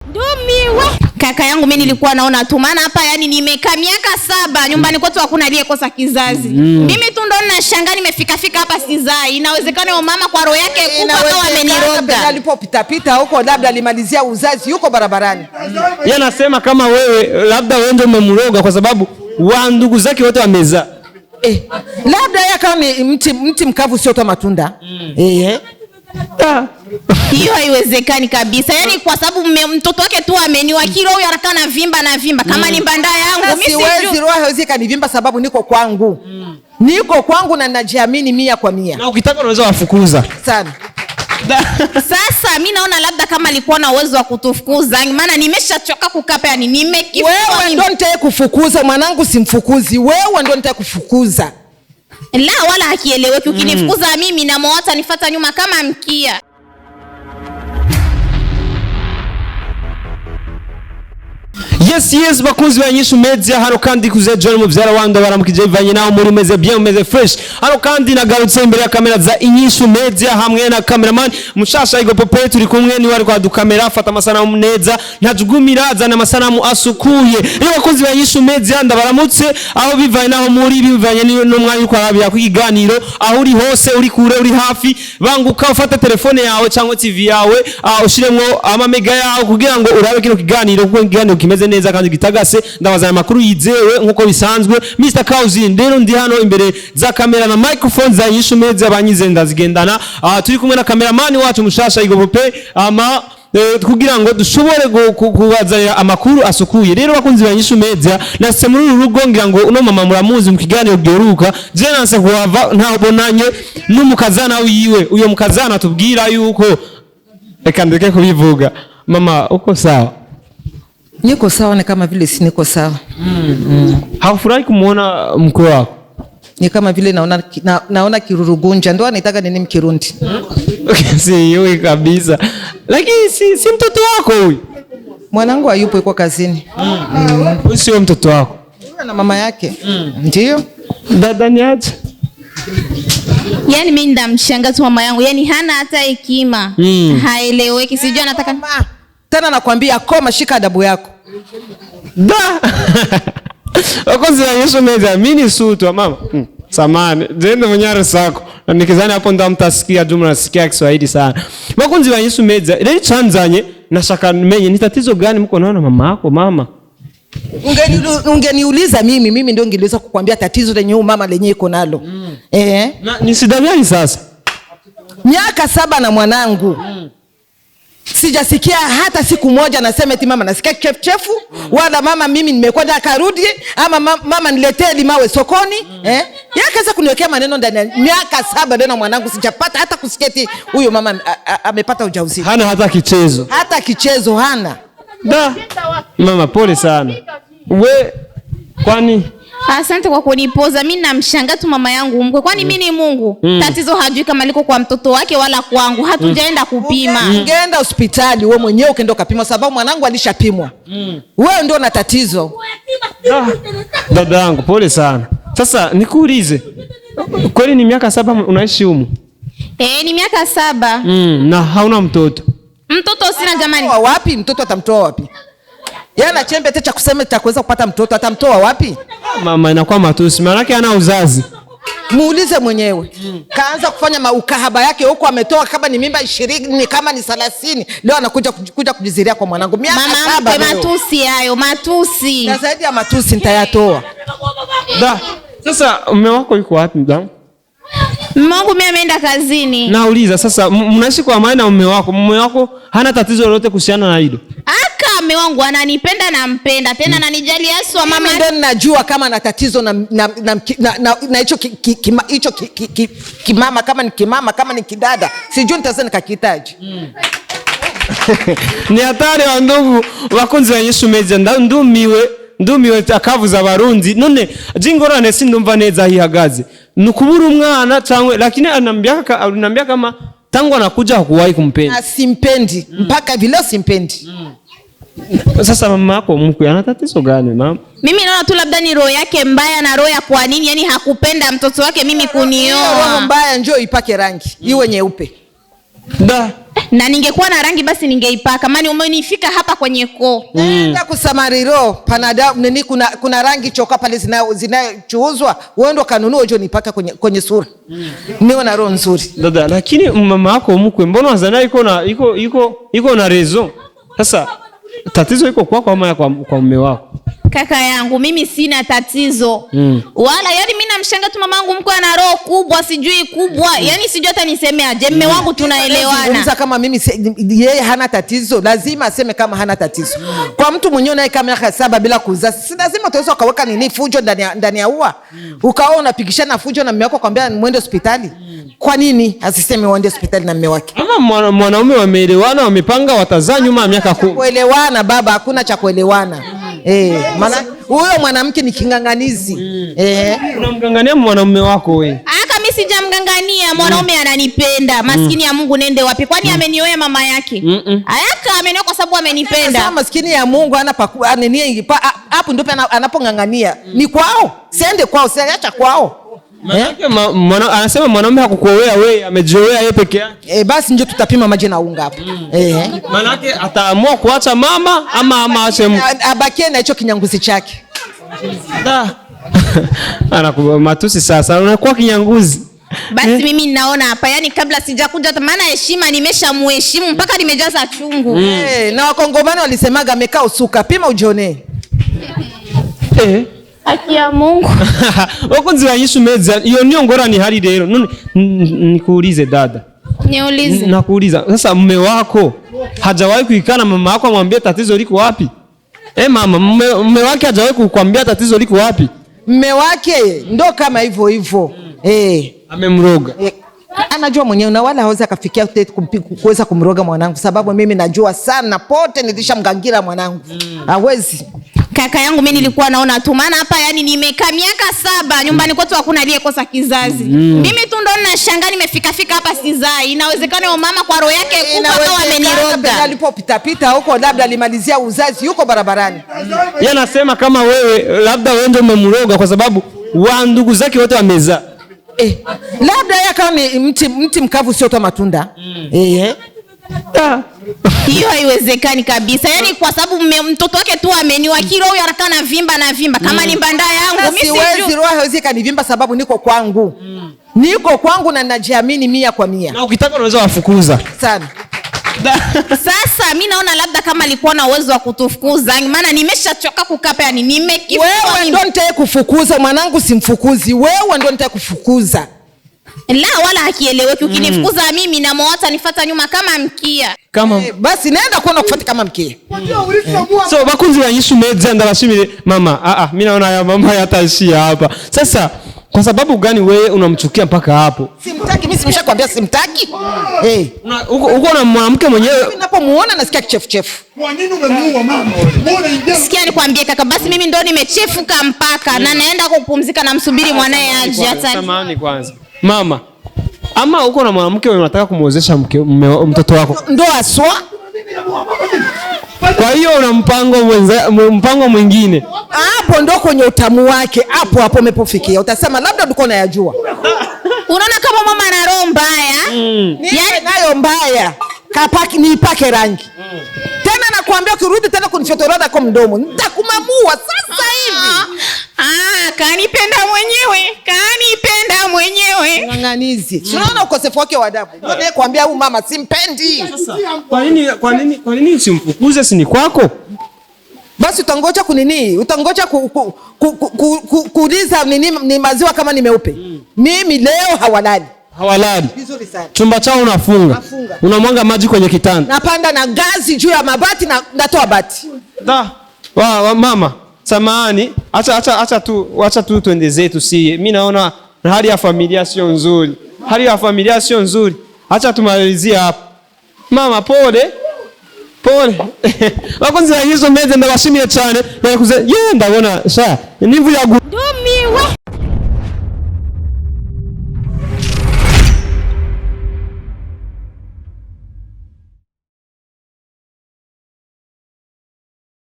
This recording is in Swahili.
Ndumiwe. Kaka yangu mimi nilikuwa naona tu maana hapa yani nimekaa miaka 7 nyumbani kwetu hakuna aliyekosa kizazi. Mimi tu ndo ninashangaa nimefika hapa sizai. Inawezekana yule mama kwa roho yake kubwa kama ameniroga. Alipopita pita huko labda alimalizia uzazi yuko barabarani. Yeye anasema kama wewe labda wewe ndio umemroga kwa sababu wa ndugu zake wote wamezaa. Labda yeye kama ni mti mkavu sio toa matunda. Hiyo haiwezekani kabisa. Yaani kwa sababu mtoto wake tu ameniwa kilo huyo anakaa na vimba kama ni mbanda yangu. Mimi siwezi roho haiwezi kanivimba sababu niko kwangu. Niko kwangu na ninajiamini 100%. Na ukitaka unaweza wafukuza. Sana. Sasa mimi naona labda kama alikuwa na uwezo wa kutufukuza maana nimeshachoka kukapa yani nimekifua. Wewe ndio nitaye kufukuza mwanangu simfukuzi. Wewe ndio nitaye kufukuza. La wala hakieleweki ukinifukuza mimi na mwata nifuata nyuma kama mkia. Yes bakunzi ba INYISHU media hano kandi kuze John muvyara wanda baramukije ivanye naho muri meze bien meze fresh hano kandi nagarutse imbere ya kamera za INYISHU media hamwe na cameraman mushasha Igo Pope turi kumwe ni wari kwa dukamera afata amasanamu neza ntajugumira azana amasanamu asukuye rero bakunzi ba INYISHU media ndabaramutse aho bivanye naho muri bivanye n'umwanya uko arabira kwiganiro aho uri hose uri kure uri hafi banguka ufata telefone yawe cyangwa TV yawe ushiremwo amamega yawe kugira ngo urabe kino kiganiro kuko kiganiro kimeze neza kandi gitagase ndabazana makuru yizewe nkuko bisanzwe Mr. Kauzi ndero ndi hano imbere za kamera na microphone za INYISHU media banyize ndazigendana turi kumwe na cameraman wacu mushasha Igo Pope kugira ngo dushobore kubazanira amakuru asukuye rero bakunzi ba INYISHU media nase muri urugo ngira ngo uno mama muramuzi mu kiganiro giheruka je nanse kuhava ntabonanye n'umukazana wiwe uyo mukazana tubwira yuko reka ndeke kubivuga mama uko sawa. Niko sawa ni kama vile si niko sawa. Haufurahi kumuona mkwe wako? Ni kama vile naona kirurugunja ndo anataka nini mkirundi. Si yeye kabisa. Lakini si mtoto wako huyu. Mwanangu hayupo yuko kazini. Huyu sio mtoto wako. Na mama yake. Ndio. Dada ni aje? Yaani mimi ndamshangaa tu mama yangu. Yaani hana hata hekima. Haeleweki. Sijui anataka tena nakwambia koma shika adabu yako. Wakonzi wa INYISHU media mimi sutu mama. Samani, jende mnyaro sako. Na nikizani hapo ndamtasikia jumla nasikia Kiswahili sana. Wakonzi wa INYISHU media ile chanzanye na shaka menye ni tatizo gani mko naona mama yako mama? Ungeniuliza mimi ndio ningeweza kukwambia tatizo lenye huyu mama lenye iko nalo. Na ni shida gani sasa? Miaka 7 na mwanangu. Sijasikia hata siku moja nasema eti mama nasikia kichefu wala mama mimi nimekwenda karudi ama mama niletee limawe sokoni yakaanza kuniwekea maneno ndani ya miaka 7 ndio mwanangu sijapata hata kusikia eti huyo mama amepata ujauzito. Hana hata kichezo hana. Mama pole sana. We kwani asante kwa kunipoza. Mimi namshangaa tu mama yangu mkwe. Kwani mimi ni Mungu? Tatizo hajui kama liko kwa mtoto wake wala kwangu. Hatujaenda kupima. Ungeenda hospitali wewe mwenyewe ukaenda kupima sababu mwanangu alishapimwa. Wewe ndio na tatizo. Dada yangu pole sana. Sasa nikuulize. Kweli ni miaka 7 unaishi humu? Ni miaka 7. Na hauna mtoto? Mtoto sina jamani. Wapi mtoto atamtoa wapi? Yana chembe techa kusema nitakuweza kupata mtoto atamtoa wapi? Mama inakuwa matusi. Maana yake ana uzazi. Muulize mwenyewe. Kaanza kufanya maukahaba yake huko ametoa kama ni mimba 20 kama ni 30 leo anakuja kujiziria kwa mwanangu. Miaka 7 leo. Matusi hayo, matusi. Na zaidi ya matusi nitayatoa. Sasa mume wako yuko wapi mdamu? Mume wangu mimi ameenda kazini. Nauliza sasa mnaishi kwa amani na mume wako hana tatizo lolote kuhusiana na hilo? Mume wangu ananipenda na mpenda tena ananijali haswa mama. Ndio ninajua kama ana tatizo na hicho kimama kama ni kimama kama ni kidada. Sijui nitaweza nikakitaji. Ni hatari wa ndugu bakunzi wa INYISHU media ndumiwe takavuza abarundi none jingorane sindumva neza hihagaze nukubura umwana cyangwa lakini anambia kama tangu anakuja kuwahi kumpenda. Simpendi mpaka vile simpendi. Sasa mama yako mkwe ana tatizo gani mama? Mimi naona tu labda ni roho yake mbaya na roho ya kwa nini yani hakupenda mtoto wake mimi kunioa. Roho mbaya njoo ipake rangi iwe nyeupe. Na ningekuwa na rangi basi ningeipaka. Maana umenifika hapa kwenye koo. Nenda kusamariro panada nini kuna rangi choka pale zinachuuzwa. Wewe ndo kanunua hiyo nipaka kwenye sura. Niwe na roho nzuri. Dada, lakini mama yako mkwe mbona wazana iko na reason? Sasa tatizo iko kwako ama kwa mume wako? Kaka yangu mimi sina tatizo. Wala yani mimi namshanga tu mamangu mkwe ana roho kubwa, sijui kubwa. Yani sijui hata nisemeaje. Mume wangu tunaelewana. Kama mimi yeye hana tatizo, lazima aseme kama hana tatizo. Kwa mtu mwenyewe naye kama miaka 7 bila kuzaa, si lazima tuweze kaweka nini fujo ndani ya ua. Ukaona unapigishana fujo na mume wako kwambia muende hospitali. Kwa nini asiseme uende hospitali na mume wake? Ama mwanaume wameelewana, wamepanga watazaa nyuma ya miaka 10. Kuelewana baba, hakuna cha kuelewana. Maana huyo mwanamke ni kinganganizi. Unamgangania mwanaume wako wewe? Aka mimi sijamgangania, mwanaume ananipenda. Maskini ya Mungu nende wapi? Kwani amenioa mama yake? Ayaka amenioa kwa sababu amenipenda. Sasa maskini ya Mungu hapo ndio anapongangania. Ni kwao. Siende kwao, siacha kwao. Anasema mwanaume hakukuoea wewe, amejioea yeye peke yake. Basi ndio tutapima maji na unga hapo. Maana yake ataamua kuacha mama ama aache abakie na hicho kinyanguzi chake. Matusi sasa unakuwa kinyanguzi. Basi mimi ninaona hapa yani kabla sijakuja maana heshima nimeshamheshimu mpaka nimejaza chungu. Na Wakongomani walisemaga amekaa usuka, pima ujione. Haki ya Mungu. Wakunzi wa INYISHU Media, iyo niyo ngorane hari rero. None nikuulize dada. Niulize. Nakuuliza. Sasa mume wako hajawahi kuikana mama yako amwambie tatizo liko wapi? Mama, mume wake hajawahi kukwambia tatizo liko wapi? Mume wake ndo kama hivyo. Amemroga. Anajua mwenyewe na wala hawezi akafikia kuweza kumroga mwanangu sababu mimi najua sana pote nilishamgangira mwanangu. Hawezi. Kaka yangu mimi nilikuwa naona tu maana hapa yani nimekaa miaka 7 nyumbani kwetu hakuna aliyekosa kizazi. Mimi tu ndo ninashangaa nimefika hapa sizai. Inawezekana yule mama kwa roho yake kubwa kama ameniroga. Alipopita huko labda alimalizia uzazi yuko barabarani. Yeye anasema kama wewe labda wewe ndio umemroga kwa sababu wa ndugu zake wote wamezaa. Labda yeye kama ni mti mkavu sio tu matunda. Hiyo haiwezekani kabisa. Yaani kwa sababu mtoto wake tu ameniwa kilo huyo anakaa na vimba kama ni mbanda yangu mimi siwezi roho haiwezi kanivimba sababu niko kwangu. Niko kwangu na ninajiamini 100%. Na ukitaka unaweza wafukuza. Sana. Sasa mimi naona labda kama alikuwa na uwezo wa kutufukuza maana nimeshachoka kukapa yani nimekifa. Wewe ndio nitaye kufukuza mwanangu simfukuzi. Wewe ndio nitaye kufukuza. La wala hakieleweki ukinifukuza mimi na mwata nifuata nyuma kama mkia. Basi naenda kuona kufuata kama mkia. So bakunzi wa INYISHU Media ndabashimire mama. Mimi naona ya mama yataishia hapa. Sasa kwa sababu gani wewe unamchukia mpaka hapo? Simtaki mimi nimeshakwambia simtaki. Uko na mwanamke mwenyewe. Ninapomuona nasikia kichefuchefu. Kwa nini umemuua mama? Sikia nikwambie kaka basi mimi ndo nimechefuka mpaka na naenda kupumzika na msubiri mwanae aje hata. Samahani kwanza. Mama, ama uko na mwanamke wewe unataka kumuozesha mtoto wako? Ndo aswa. Kwa hiyo una mpango mwingine. Hapo ndo kwenye utamu wake. Hapo umepofikia. Utasema labda uko unayajua. Unaona kama mama ana roho mbaya? Yaani nayo mbaya. Niipake rangi. Tena nakwambia ukirudi tena kunifyotoroda kwa mdomo. Nitakumamua sasa hivi. Kanipenda mwenyewe. Ng'ang'anizi. Unaona ukosefu wake wa adabu. Ndio kuambia huyu mama simpendi. Kwa nini usimfukuze si ni kwako? Basi utangoja kunini? Utangoja kuuliza ni maziwa kama ni meupe. Mimi leo hawalali. Vizuri sana. Chumba chao unafunga. Unamwanga maji kwenye kitanda. Napanda na gazi juu ya mabati na natoa bati. Mama, samahani. Acha tu twende zetu si. Mimi naona hali ya familia sio nzuri. Acha tumalizie hapa. Mama pole. Bakunzi wa INYISHU Media ndabashimiye cyane. Ndabona sha nivu ya